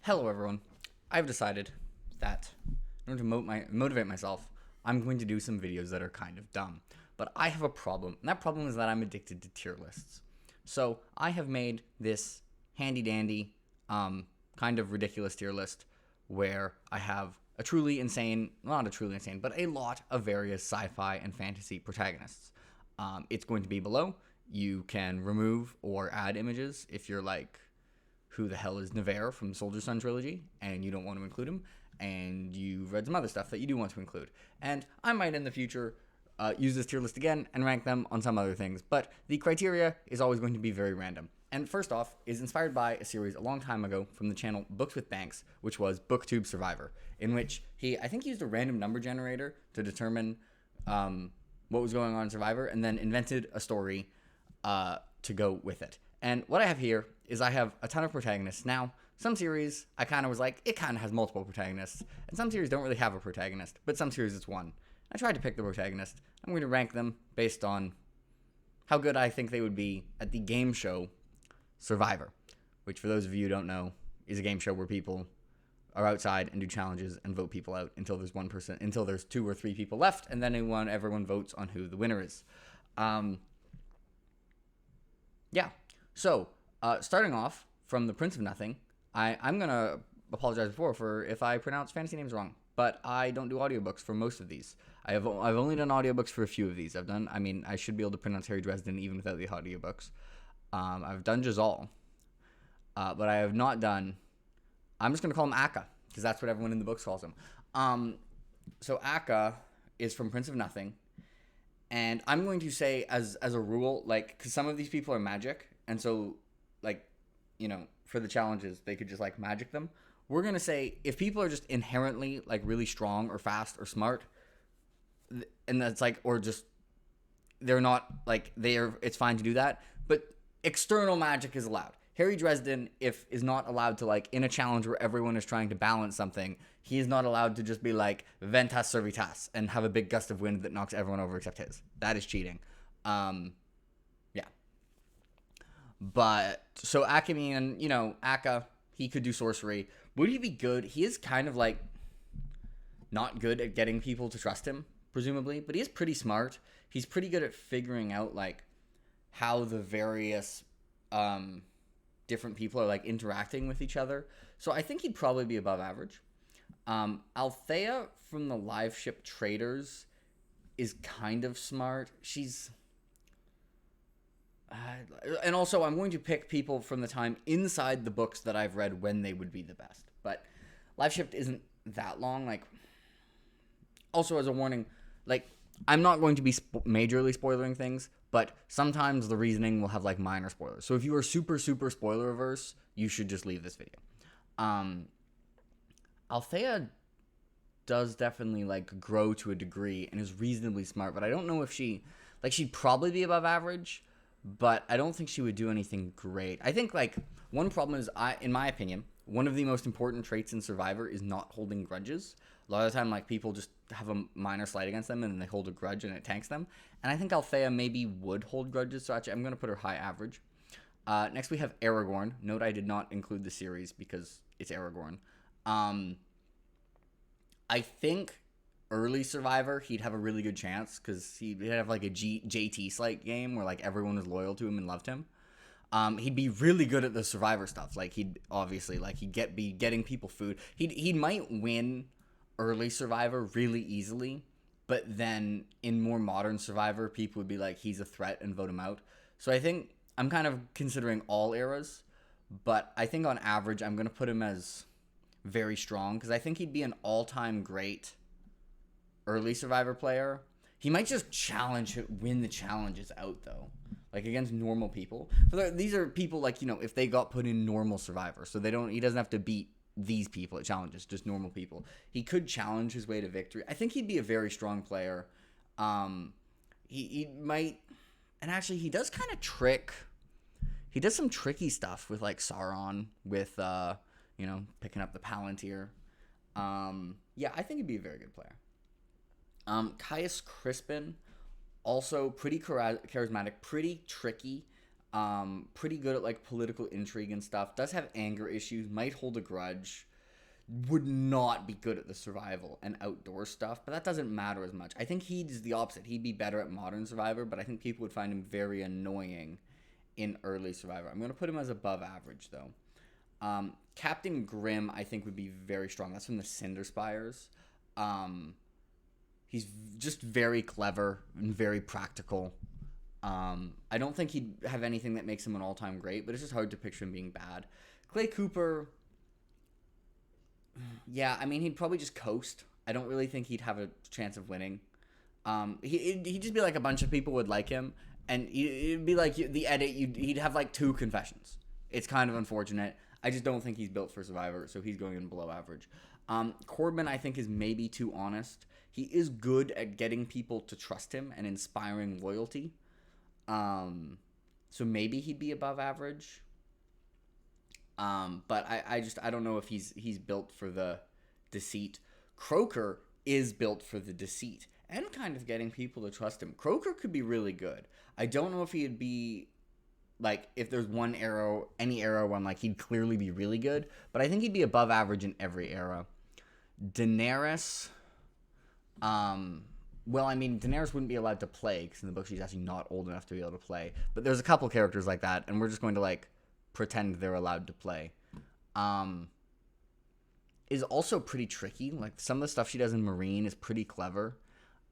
Hello, everyone. I've decided that in order to motivate myself, I'm going to do some videos that are kind of dumb. But I have a problem, and that problem is that I'm addicted to tier lists. So I have made this handy-dandy, kind of ridiculous tier list where I have a truly insane, not a truly insane, but a lot of various sci-fi and fantasy protagonists. It's going to be below. You can remove or add images if you're like, who the hell is Navarre from Soldier Sun trilogy, and you don't want to include him, and you've read some other stuff that you do want to include. And I might in the future use this tier list again and rank them on some other things, but the criteria is always going to be very random. And first off, is inspired by a series a long time ago from the channel Books with Banks, which was BookTube Survivor, in which I think used a random number generator to determine what was going on in Survivor, and then invented a story to go with it. And what I have here is I have a ton of protagonists. Now, some series, I kind of was like, it kind of has multiple protagonists. And some series don't really have a protagonist, but some series it's one. I tried to pick the protagonist. I'm going to rank them based on how good I think they would be at the game show Survivor, which for those of you who don't know, is a game show where people are outside and do challenges and vote people out until there's 2 or 3 people left, and then everyone votes on who the winner is. Yeah. So, starting off from the Prince of Nothing, I'm going to apologize before for if I pronounce fantasy names wrong, but I don't do audiobooks for most of these. I've only done audiobooks for a few of these. I should be able to pronounce Harry Dresden even without the audiobooks. I've done Jazal, but I have not done, I'm just going to call him Akka, because that's what everyone in the books calls him. So Akka is from Prince of Nothing, and I'm going to say as a rule, like, because some of these people are magic, and so, like, for the challenges, they could just, like, magic them. We're going to say if people are just inherently, like, really strong or fast or smart, and that's, like, or just, they're not, like, it's fine to do that, but external magic is allowed. Harry Dresden, is not allowed to, like, in a challenge where everyone is trying to balance something, he is not allowed to just be like, Ventas Servitas, and have a big gust of wind that knocks everyone over except his. That is cheating. Yeah. But, so Akka, Akka, he could do sorcery. Would he be good? He is kind of, like, not good at getting people to trust him, presumably, but he is pretty smart. He's pretty good at figuring out, like, how the various, different people are, like, interacting with each other. So I think he'd probably be above average. Althea from the Live Ship Traders is kind of smart. She's... and also, I'm going to pick people from the time inside the books that I've read when they would be the best. But Live Ship isn't that long. Like, also, as a warning, like, I'm not going to be majorly spoiling things, but sometimes the reasoning will have, like, minor spoilers. So if you are super, super spoiler averse, you should just leave this video. Althea does definitely, like, grow to a degree and is reasonably smart, but I don't know if she'd probably be above average, but I don't think she would do anything great. I think, like, one problem is, in my opinion, one of the most important traits in Survivor is not holding grudges. A lot of the time, like, people just have a minor slight against them and then they hold a grudge and it tanks them. And I think Althea maybe would hold grudges, so actually I'm going to put her high average. Next we have Aragorn. Note I did not include the series because it's Aragorn. I think early Survivor, he'd have a really good chance because he'd have, like, a JT-like game where, like, everyone was loyal to him and loved him. He'd be really good at the Survivor stuff. Like, he'd obviously, like, be getting people food. He might win early Survivor really easily, but then in more modern Survivor, people would be like, he's a threat and vote him out. So I think I'm kind of considering all eras, but I think on average, I'm going to put him as very strong because I think he'd be an all-time great early Survivor player. He might just win the challenges out, though, like, against normal people. These are people, like, if they got put in normal Survivor, so he doesn't have to beat these people at challenges, just normal people. He could challenge his way to victory. I think he'd be a very strong player. He might, and actually he does kind of he does some tricky stuff with, like, Sauron, with, picking up the Palantir. Yeah, I think he'd be a very good player. Caius Crispin, also pretty charismatic, pretty tricky. Pretty good at like political intrigue and stuff. Does have anger issues. Might hold a grudge. Would not be good at the survival and outdoor stuff, but that doesn't matter as much. I think he's the opposite. He'd be better at modern Survivor, but I think people would find him very annoying in early Survivor. I'm going to put him as above average, though. Captain Grimm, I think, would be very strong. That's from the Cinder Spires. He's just very clever and very practical. I don't think he'd have anything that makes him an all-time great, but it's just hard to picture him being bad. Clay Cooper, yeah, I mean, he'd probably just coast. I don't really think he'd have a chance of winning. He'd just be like a bunch of people would like him, and it'd be like the edit, he'd have like 2 confessions. It's kind of unfortunate. I just don't think he's built for Survivor, so he's going in below average. Corbin, I think, is maybe too honest. He is good at getting people to trust him and inspiring loyalty. So maybe he'd be above average. But I don't know if he's built for the deceit. Croker is built for the deceit and kind of getting people to trust him. Croker could be really good. I don't know if he'd be like, if there's any era when like he'd clearly be really good, but I think he'd be above average in every era. Daenerys, well, I mean, Daenerys wouldn't be allowed to play because in the book she's actually not old enough to be able to play. But there's a couple characters like that, and we're just going to like pretend they're allowed to play. Is also pretty tricky. Like some of the stuff she does in Marine is pretty clever.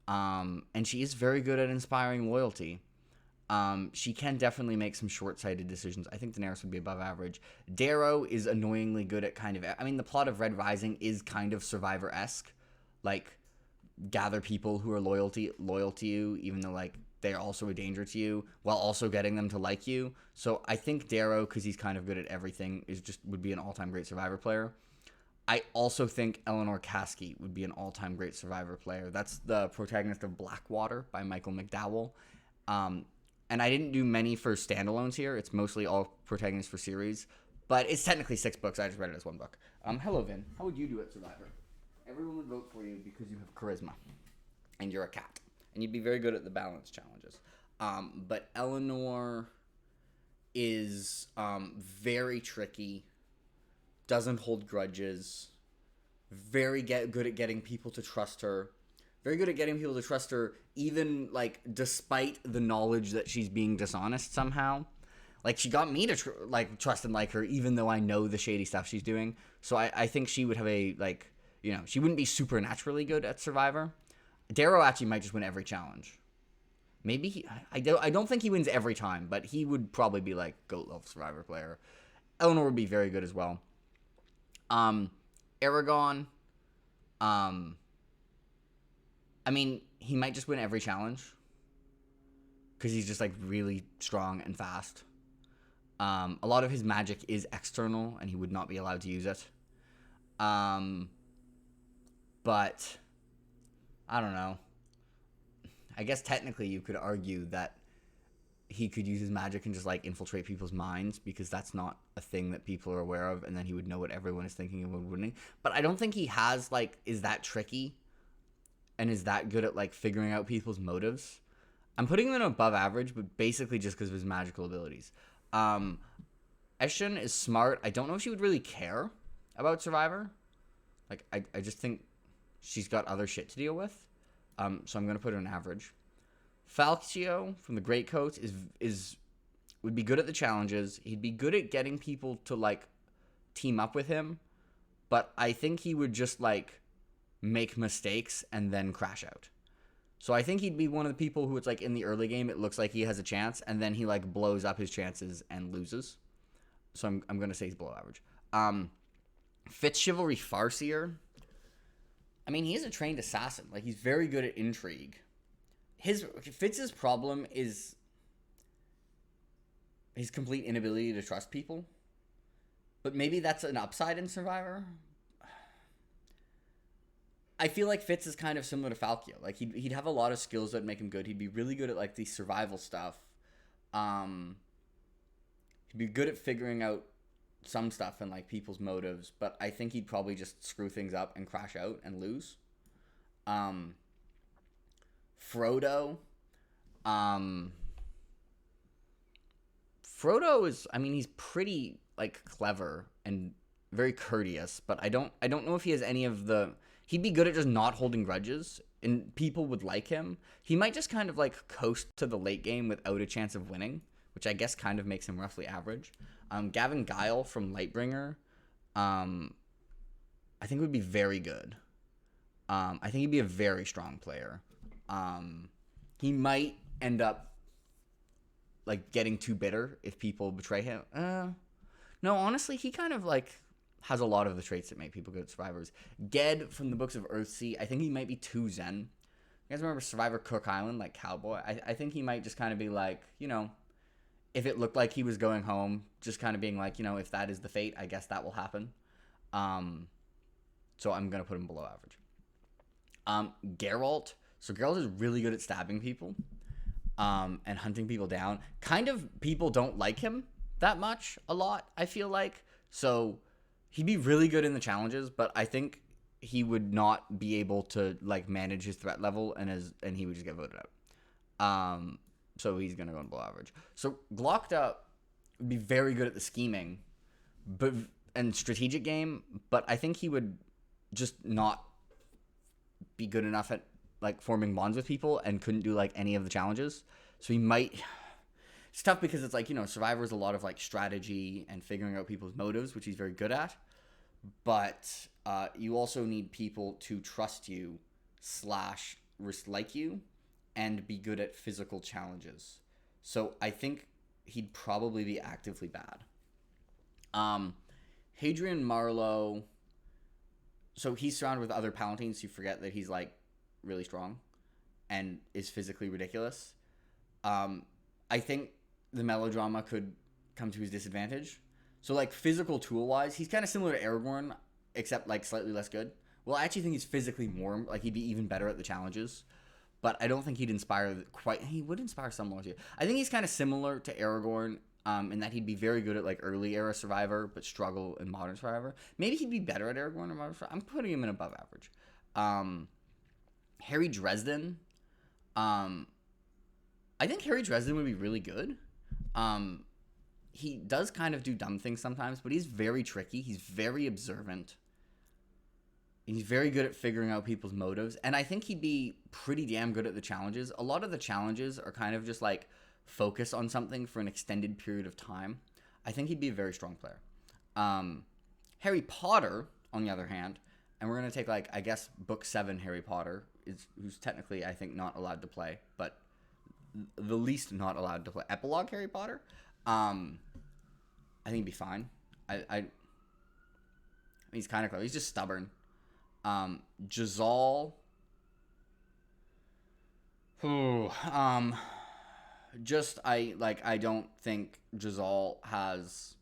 And she is very good at inspiring loyalty. She can definitely make some short-sighted decisions. I think Daenerys would be above average. Darrow is annoyingly good at kind of... I mean, the plot of Red Rising is kind of Survivor-esque. Like, gather people who are loyal to you, even though, like, they're also a danger to you, while also getting them to like you. So I think Darrow, because he's kind of good at everything, would be an all-time great Survivor player. I also think Eleanor Caskey would be an all-time great Survivor player. That's the protagonist of Blackwater by Michael McDowell. And I didn't do many for standalones here. It's mostly all protagonists for series. But it's technically 6 books. I just read it as 1 book. Hello, Vin. How would you do at Survivor? Everyone would vote for you because you have charisma. And you're a cat. And you'd be very good at the balance challenges. But Eleanor is very tricky. Doesn't hold grudges. Very good at getting people to trust her. Very good at getting people to trust her, even, like, despite the knowledge that she's being dishonest somehow. Like, she got me to, trust and like her, even though I know the shady stuff she's doing. So I think she would have she wouldn't be supernaturally good at Survivor. Darrow actually might just win every challenge. Maybe I don't think he wins every time, but he would probably be, like, GOAT level Survivor player. Eleanor would be very good as well. Aragon, I mean, he might just win every challenge because he's just, like, really strong and fast. A lot of his magic is external, and he would not be allowed to use it. But I don't know. I guess technically you could argue that he could use his magic and just, like, infiltrate people's minds because that's not a thing that people are aware of, and then he would know what everyone is thinking and would winning. But I don't think he has, like, is that tricky and is that good at, like, figuring out people's motives. I'm putting him in above average, but basically just because of his magical abilities. Eshin is smart. I don't know if she would really care about Survivor. Like, I just think she's got other shit to deal with. So I'm going to put her in average. Falcio from the Greatcoats would be good at the challenges. He'd be good at getting people to, like, team up with him. But I think he would just, like, make mistakes and then crash out. So I think he'd be one of the people who it's like in the early game it looks like he has a chance and then he, like, blows up his chances and loses. So I'm going to say he's below average. Fitz Chivalry Farseer. I mean, he is a trained assassin. Like, he's very good at intrigue. Fitz's problem is his complete inability to trust people. But maybe that's an upside in Survivor. I feel like Fitz is kind of similar to Falcio. Like, he'd have a lot of skills that make him good. He'd be really good at, like, the survival stuff. He'd be good at figuring out some stuff and, like, people's motives. But I think he'd probably just screw things up and crash out and lose. Frodo. Frodo is, I mean, he's pretty like clever and very courteous, but I don't know if he has any of the. He'd be good at just not holding grudges, and people would like him. He might just kind of like coast to the late game without a chance of winning, which I guess kind of makes him roughly average. Gavin Guile from Lightbringer, I think would be very good. I think he'd be a very strong player. He might end up like getting too bitter if people betray him. No, honestly, he kind of like has a lot of the traits that make people good at Survivors. Ged from the Books of Earthsea, I think he might be too zen. You guys remember Survivor Cook Island, like Cowboy? I think he might just kind of be like, if it looked like he was going home, just kind of being like, if that is the fate, I guess that will happen. So I'm going to put him below average. Geralt. So Geralt is really good at stabbing people and hunting people down. Kind of people don't like him that much a lot, I feel like. So he'd be really good in the challenges, but I think he would not be able to like manage his threat level and he would just get voted out. So he's going to go in below average. So Glockta would be very good at the scheming and strategic game, but I think he would just not be good enough at like forming bonds with people and couldn't do like any of the challenges. So he might. It's tough because it's like, Survivor is a lot of like strategy and figuring out people's motives, which he's very good at. But you also need people to trust you / like you and be good at physical challenges. So I think he'd probably be actively bad. Hadrian Marlowe. So he's surrounded with other Palatines. So you forget that he's like really strong and is physically ridiculous. I think the melodrama could come to his disadvantage. So like physical tool wise, he's kind of similar to Aragorn, except like slightly less good. Well, I actually think he's physically more, like he'd be even better at the challenges, but I don't think he'd inspire quite. He would inspire some loyalty. I think he's kind of similar to Aragorn in that he'd be very good at like early era Survivor, but struggle in modern Survivor. Maybe he'd be better at Aragorn or modern Survivor. I'm putting him in above average. Harry Dresden. I think Harry Dresden would be really good. He does kind of do dumb things sometimes, but he's very tricky. He's very observant. He's very good at figuring out people's motives. And I think he'd be pretty damn good at the challenges. A lot of the challenges are kind of just like focus on something for an extended period of time. I think he'd be a very strong player. Harry Potter, on the other hand, and we're going to take like, I guess, book 7 Harry Potter, who's technically, I think, not allowed to play, but the least not allowed to play. Epilogue Harry Potter. I think he'd be fine. He's kind of clever. He's just stubborn. Jazal. I don't think Jazal has.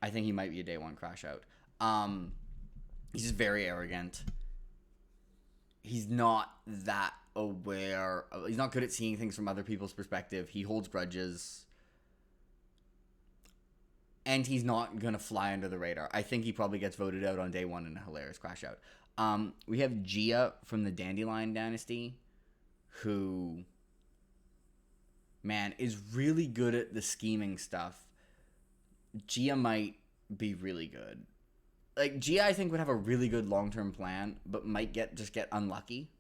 I think he might be a day one crash out. He's just very arrogant. He's not that aware. He's not good at seeing things from other people's perspective. He holds grudges. And he's not going to fly under the radar. I think he probably gets voted out on day one in a hilarious crash out. We have Gia from the Dandelion Dynasty, who, man, is really good at the scheming stuff. Gia might be really good. Like, Gia, I think, would have a really good long-term plan, but might get unlucky.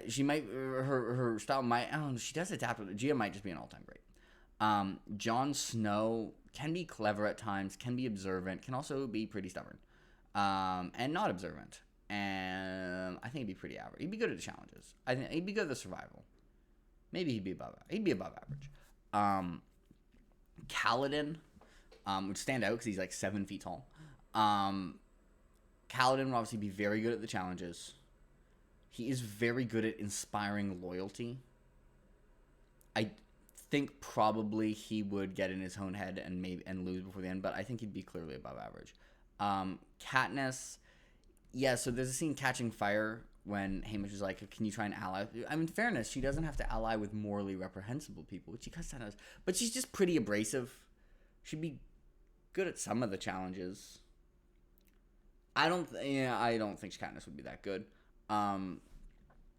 She might, her style might, I don't know, she does adapt with it. Gia might just be an all-time great. Jon Snow can be clever at times, can be observant, can also be pretty stubborn, and not observant. And I think he'd be pretty average. He'd be good at the challenges. I think he'd be good at the survival. Maybe he'd be above average. Kaladin would stand out because he's like 7 feet tall. Kaladin would obviously be very good at the challenges. He is very good at inspiring loyalty. I think probably he would get in his own head and lose before the end, but I think he'd be clearly above average. Katniss, yeah, so there's a scene Catching Fire when Hamish is like, can you try and ally? I mean, in fairness, she doesn't have to ally with morally reprehensible people, which she kind of does, but she's just pretty abrasive. She'd be good at some of the challenges. I don't think Katniss would be that good. And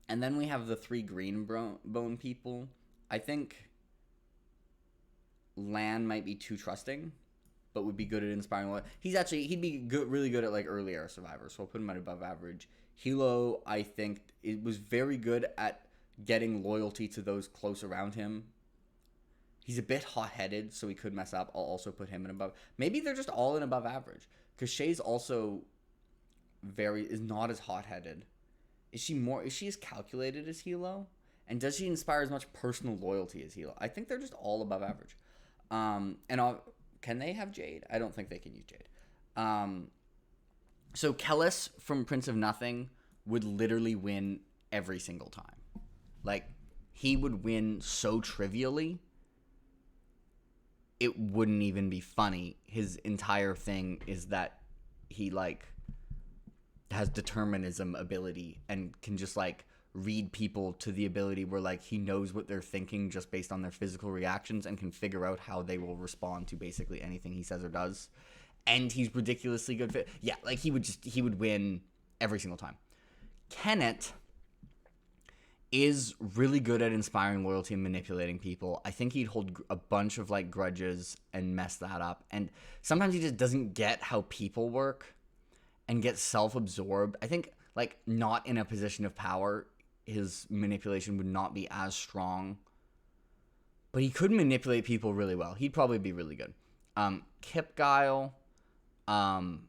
then we have the 3 green bone people. I think Lan might be too trusting, but would be good at inspiring. He'd be good, really good at like early era survivors, so I'll put him at above average. Hilo, I think, it was very good at getting loyalty to those close around him. He's a bit hot-headed, so he could mess up. I'll also put him in above. Maybe they're just all in above average, because Shay's also is not as hot-headed. Is she as calculated as Hilo? And does she inspire as much personal loyalty as Hilo? I think they're just all above average. Can they have Jade? I don't think they can use Jade. So Kellis from Prince of Nothing would literally win every single time. Like, he would win so trivially, it wouldn't even be funny. His entire thing is that he, like, has determinism ability and can just, like, read people to the ability where, like, he knows what they're thinking just based on their physical reactions and can figure out how they will respond to basically anything he says or does. And he's ridiculously good fit. Yeah, like, he would win every single time. Kennet is really good at inspiring loyalty and manipulating people. I think he'd hold a bunch of, like, grudges and mess that up. And sometimes he just doesn't get how people work and gets self-absorbed. I think, like, not in a position of power, his manipulation would not be as strong. But he could manipulate people really well. He'd probably be really good. Kip Guile, in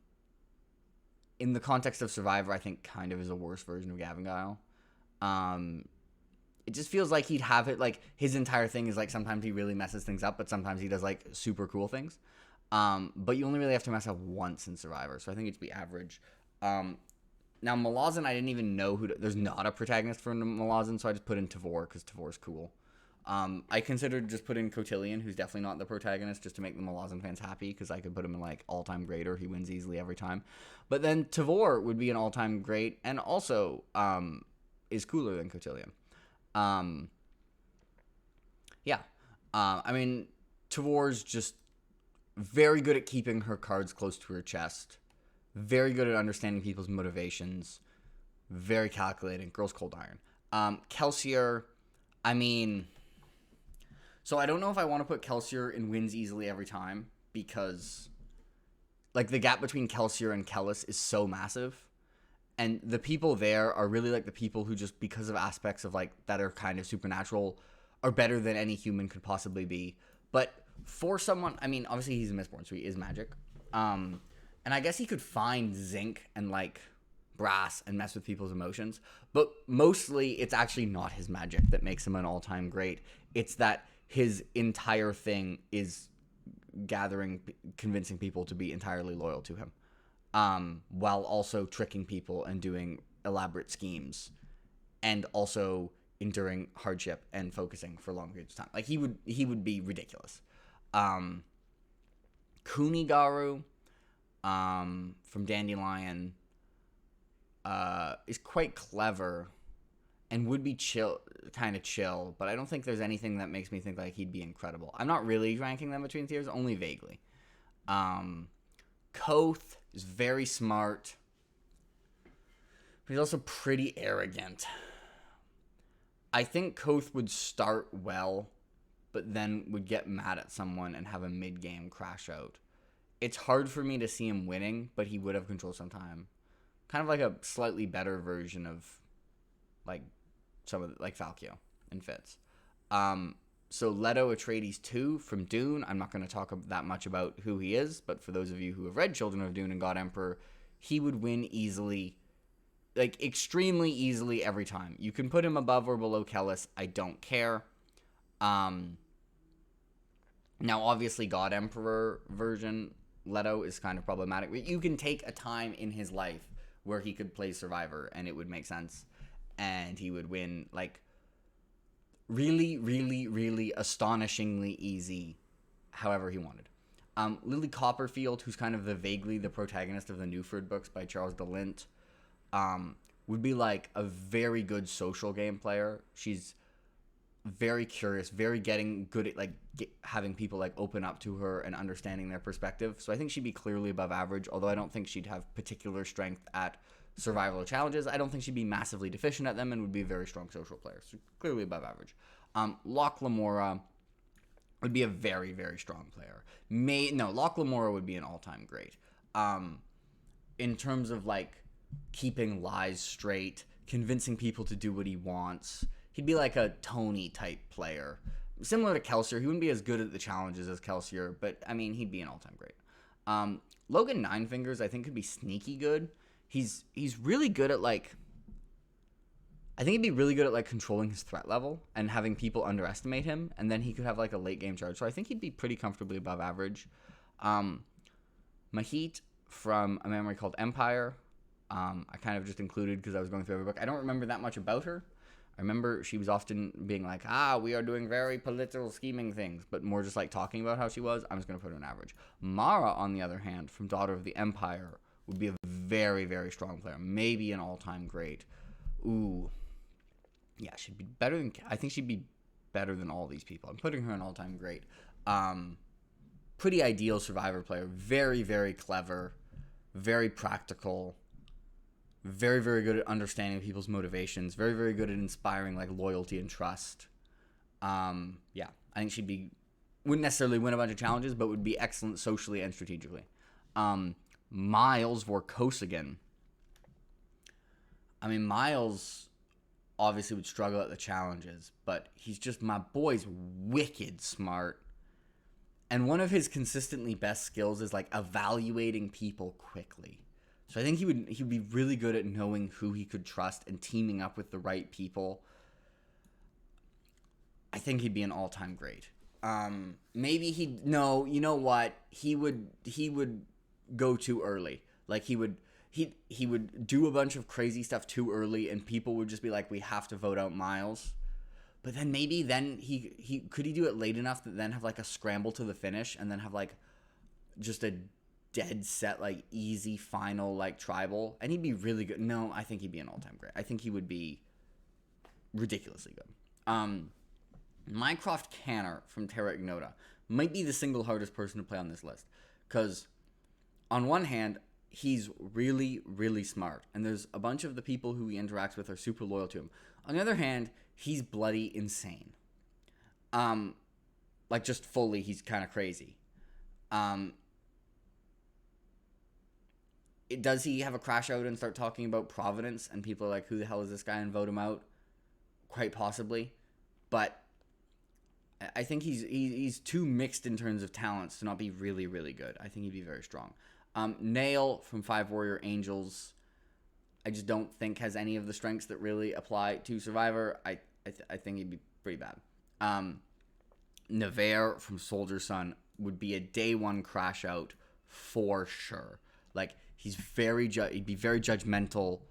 the context of Survivor, I think kind of is a worse version of Gavin Guile. It just feels like he'd have it, like, his entire thing is, like, sometimes he really messes things up, but sometimes he does, like, super cool things. But you only really have to mess up once in Survivor, so I think it'd be average. Now, Melazin, I didn't even know there's not a protagonist for Melazin, so I just put in Tavor, because Tavor's cool. I considered just putting Cotillion, who's definitely not the protagonist, just to make the Melazin fans happy, because I could put him in, like, all-time great, or he wins easily every time. But then Tavor would be an all-time great, and also is cooler than Cotillion. I mean, Tavor's just very good at keeping her cards close to her chest, very good at understanding people's motivations, very calculating. Girl's cold iron. Kelsier, I mean, so I don't know if I want to put Kelsier in wins easily every time, because, like, the gap between Kelsier and Kellis is so massive. And the people there are really, like, the people who just, because of aspects of, like, that are kind of supernatural, are better than any human could possibly be. But for someone, I mean, obviously he's a Mistborn, so he is magic. And I guess he could find zinc and, like, brass and mess with people's emotions. But mostly it's actually not his magic that makes him an all-time great. It's that his entire thing is convincing people to be entirely loyal to him. While also tricking people and doing elaborate schemes, and also enduring hardship and focusing for long periods of time. Like, he would be ridiculous. Cooney Garu, from Dandelion, is quite clever and would be kind of chill, but I don't think there's anything that makes me think, like, he'd be incredible. I'm not really ranking them between tiers, only vaguely. Koth is very smart, but he's also pretty arrogant. I think Koth would start well, but then would get mad at someone and have a mid-game crash out. It's hard for me to see him winning, but he would have control sometime. Kind of like a slightly better version of, like, some of like Falkio and Fitz. So Letto Atreides 2 from Dune. I'm not going to talk that much about who he is, but for those of you who have read Children of Dune and God Emperor, he would win easily, like, extremely easily every time. You can put him above or below Kellis. I don't care. Now, obviously, God Emperor version Letto is kind of problematic. You can take a time in his life where he could play Survivor, and it would make sense, and he would win, like, really, really, really astonishingly easy however he wanted. Lily Copperfield, who's kind of vaguely the protagonist of the Newford books by Charles DeLint, would be, like, a very good social game player. She's very curious, very good at, like, having people, like, open up to her and understanding their perspective. So I think she'd be clearly above average, although I don't think she'd have particular strength at survival challenges. I don't think she'd be massively deficient at them and would be a very strong social player. So clearly above average. Lamora, would be a very, very strong player. Lamora would be an all-time great. In terms of like keeping lies straight, convincing people to do what he wants, he'd be like a Tony type player, similar to Kelsier. He wouldn't be as good at the challenges as Kelsier, but I mean, he'd be an all-time great. Logan Nine Fingers, I think, could be sneaky good. He's really good at like. I think he'd be really good at like controlling his threat level and having people underestimate him, and then he could have like a late game charge. So I think he'd be pretty comfortably above average. Mahit from A Memory Called Empire, I kind of just included because I was going through every book. I don't remember that much about her. I remember she was often being like, we are doing very political scheming things, but more just like talking about how she was. I'm just going to put her in average. Mara, on the other hand, from Daughter of the Empire, would be a very, very strong player. Maybe an all-time great. Ooh. Yeah, she'd be better than... I think she'd be better than all these people. I'm putting her in all-time great. Pretty ideal Survivor player. Very, very clever. Very practical. Very, very good at understanding people's motivations. Very, very good at inspiring like loyalty and trust. I think she'd be... Wouldn't necessarily win a bunch of challenges, but would be excellent socially and strategically. Miles Vorkosigan. I mean, Miles... obviously would struggle at the challenges, but he's just, my boy's wicked smart. And one of his consistently best skills is like evaluating people quickly. So I think he would be really good at knowing who he could trust and teaming up with the right people. I think he'd be an all-time great. Maybe you know what? He would go too early. Like he would do a bunch of crazy stuff too early, and people would just be like, we have to vote out Miles. But then maybe he could he do it late enough that then have like a scramble to the finish and then have like just a dead set, like easy final, like tribal, and he'd be really good. No, I think he'd be an all-time great. I think he would be ridiculously good. Mycroft Cannor from Terra Ignota might be the single hardest person to play on this list, because on one hand, he's really, really smart, and there's a bunch of the people who he interacts with are super loyal to him. On the other hand, he's bloody insane. Like just fully, he's kind of crazy. Does he have a crash out and start talking about Providence, and people are like, who the hell is this guy, and vote him out? Quite possibly. But I think he's too mixed in terms of talents to not be really, really good. I think he'd be very strong. Nail from Five Warrior Angels, I just don't think has any of the strengths that really apply to Survivor. I think he'd be pretty bad. Nevere from Soldier Son would be a day one crash out for sure. Like he'd be very judgmental,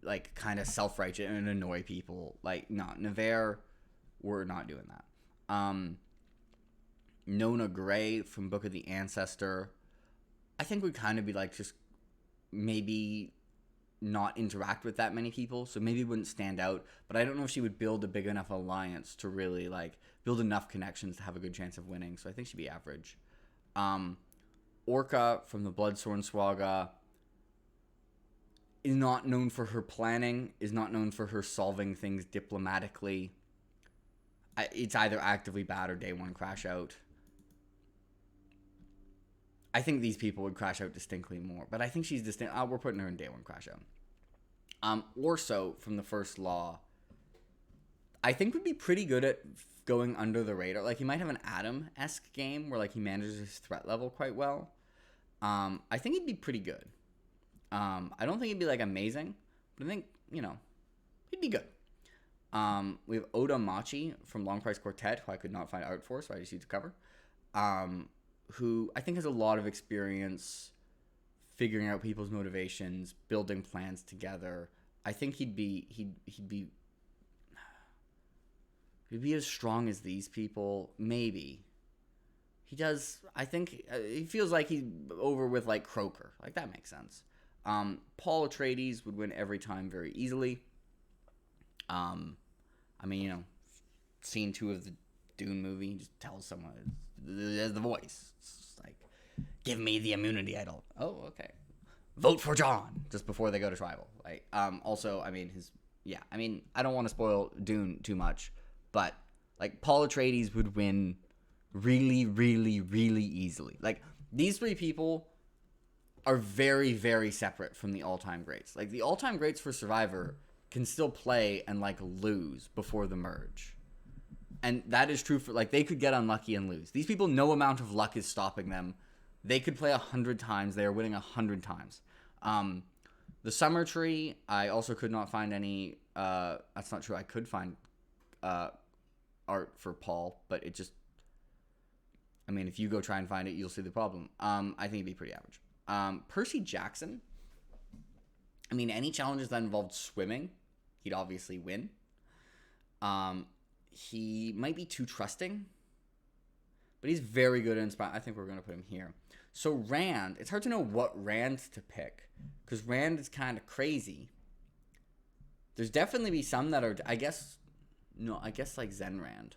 like kind of self-righteous and annoy people. Like no, Nevere, we're not doing that. Nona Gray from Book of the Ancestor, I think would kind of be like just maybe not interact with that many people, so maybe wouldn't stand out, but I don't know if she would build a big enough alliance to really like build enough connections to have a good chance of winning, so I think she'd be average. Orca from the Bloodsworn Swaga is not known for her planning, is not known for her solving things diplomatically. It's either actively bad or day one crash out. I think these people would crash out distinctly more, but I think she's distinct. We're putting her in day one crash out. Orso from the First Law, I think would be pretty good at going under the radar. Like he might have an Adam-esque game where like he manages his threat level quite well. I think he'd be pretty good. I don't think he'd be like amazing, but I think he'd be good. We have Oda Machi from Long Price Quartet, who I could not find art for, so I just used to cover. Who I think has a lot of experience figuring out people's motivations, building plans together. I think he'd be as strong as these people. Maybe he does. I think he feels like he's over with like Croker. Like that makes sense. Paul Atreides would win every time very easily. I mean, scene 2 of the Dune movie, he just tells someone the voice. It's like, give me the immunity idol. Oh, okay. Vote for John just before they go to tribal. Like, also, I mean, I don't want to spoil Dune too much, but Like, Paul Atreides would win really, really, really easily. Like, these three people are very, very separate from the all-time greats. Like, the all-time greats for Survivor can still play and, like, lose before the merge. And that is true for, like, they could get unlucky and lose. These people, no amount of luck is stopping them. They could play 100 times. They are winning 100 times. The Summer Tree, I also could not find any, that's not true. I could find art for Paul, but it just, I mean, if you go try and find it, you'll see the problem. I think it'd be pretty average. Percy Jackson, I mean, any challenges that involved swimming, he'd obviously win. He might be too trusting, but he's very good at inspiring. I think we're going to put him here. So Rand, it's hard to know what Rand to pick, because Rand is kind of crazy. There's definitely be some that are, I guess like Zen Rand.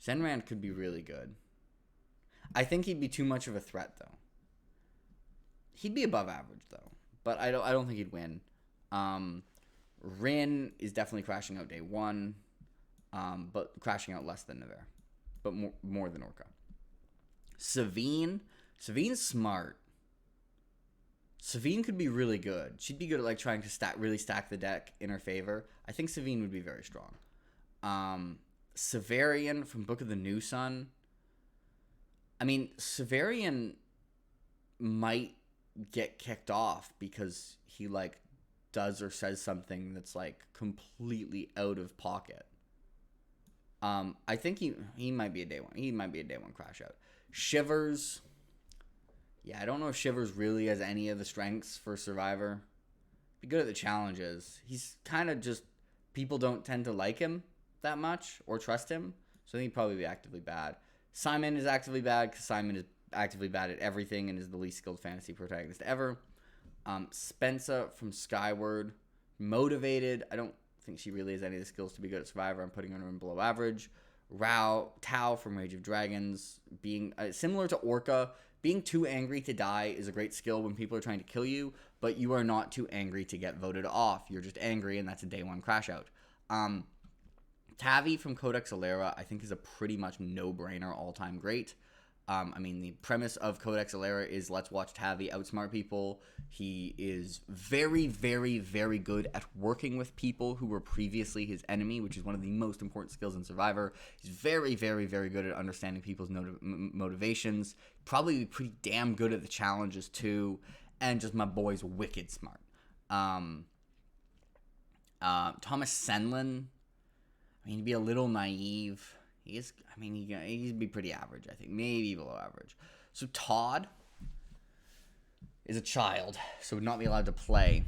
Zen Rand could be really good. I think he'd be too much of a threat, though. He'd be above average, though, but I don't think he'd win. Rin is definitely crashing out day one, but crashing out less than Tavor, but more than Orca. Seavine, Seavine's smart. Seavine could be really good. She'd be good at, like, trying to really stack the deck in her favor. I think Seavine would be very strong. Searian from Book of the New Sun. I mean, Searian might get kicked off because he, like, does or says something that's, like, completely out of pocket. I think he might be a day one. He might be a day one crash out. Shivers. Yeah, I don't know if Shivers really has any of the strengths for Survivor. Be good at the challenges. He's kind of just, people don't tend to like him that much or trust him, so I think he'd probably be actively bad. Simon is actively bad because Simon is actively bad at everything and is the least skilled fantasy protagonist ever. Spencer from Skyward, motivated. I don't think she really has any of the skills to be good at Survivor. I'm putting her in below average. Tao from Rage of Dragons, being similar to Orca, being too angry to die is a great skill when people are trying to kill you, but you are not too angry to get voted off. You're just angry, and that's a day one crash out. Tavy from Codex Alera, I think, is a pretty much no-brainer all-time great. I mean, the premise of Codex Alera is let's watch Tavy outsmart people. He is very, very, very good at working with people who were previously his enemy, which is one of the most important skills in Survivor. He's very, very, very good at understanding people's motivations. Probably pretty damn good at the challenges, too. And just my boy's wicked smart. Thomas Senlin, I mean, he'd be a little naive. He'd be pretty average, I think. Maybe below average. So Todd is a child, so would not be allowed to play,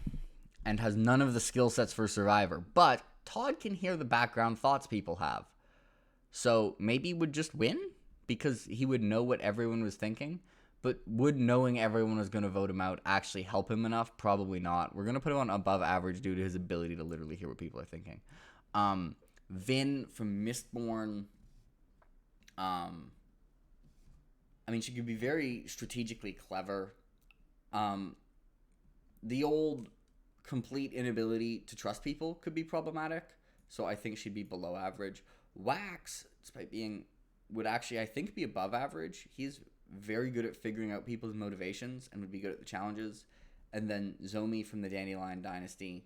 and has none of the skill sets for Survivor. But Todd can hear the background thoughts people have. So maybe would just win, because he would know what everyone was thinking. But would knowing everyone was going to vote him out actually help him enough? Probably not. We're going to put him on above average due to his ability to literally hear what people are thinking. Vin from Mistborn. I mean, she could be very strategically clever. The old complete inability to trust people could be problematic, so I think she'd be below average. Wax, despite being, would actually, I think, be above average. He's very good at figuring out people's motivations and would be good at the challenges. And then Zomi from the Dandelion Dynasty.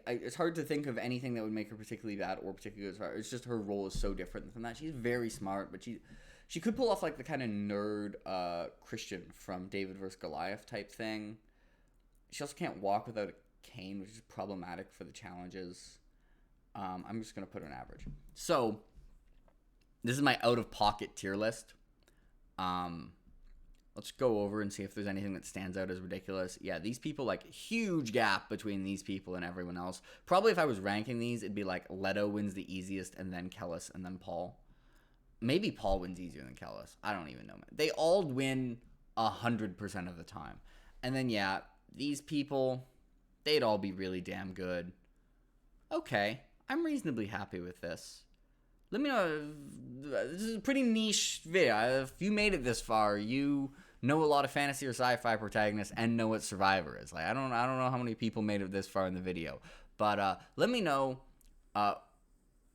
It's hard to think of anything that would make her particularly bad or particularly good. It's just her role is so different from that. She's very smart, but she could pull off like the kind of nerd Christian from David vs. Goliath type thing. She also can't walk without a cane, which is problematic for the challenges. I'm just going to put her an average. So, this is my out-of-pocket tier list. Let's go over and see if there's anything that stands out as ridiculous. Yeah, these people, like, huge gap between these people and everyone else. Probably if I was ranking these, it'd be like Letto wins the easiest, and then Kellis, and then Paul. Maybe Paul wins easier than Kellis. I don't even know. They all win 100% of the time. And then, yeah, these people, they'd all be really damn good. Okay, I'm reasonably happy with this. Let me know. This is a pretty niche video. If you made it this far, you know a lot of fantasy or sci-fi protagonists and know what Survivor is. Like, I don't know how many people made it this far in the video, but let me know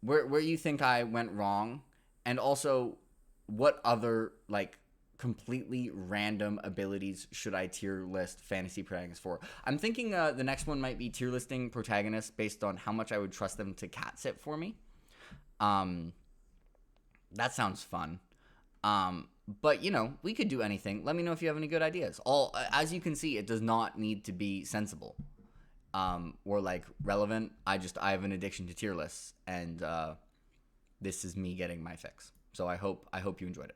where you think I went wrong, and also what other like completely random abilities should I tier list fantasy protagonists for. I'm thinking the next one might be tier listing protagonists based on how much I would trust them to cat sit for me. That sounds fun. But you know, we could do anything. Let me know if you have any good ideas. As you can see, it does not need to be sensible or like relevant. I have an addiction to tier lists, and this is me getting my fix. So I hope you enjoyed it.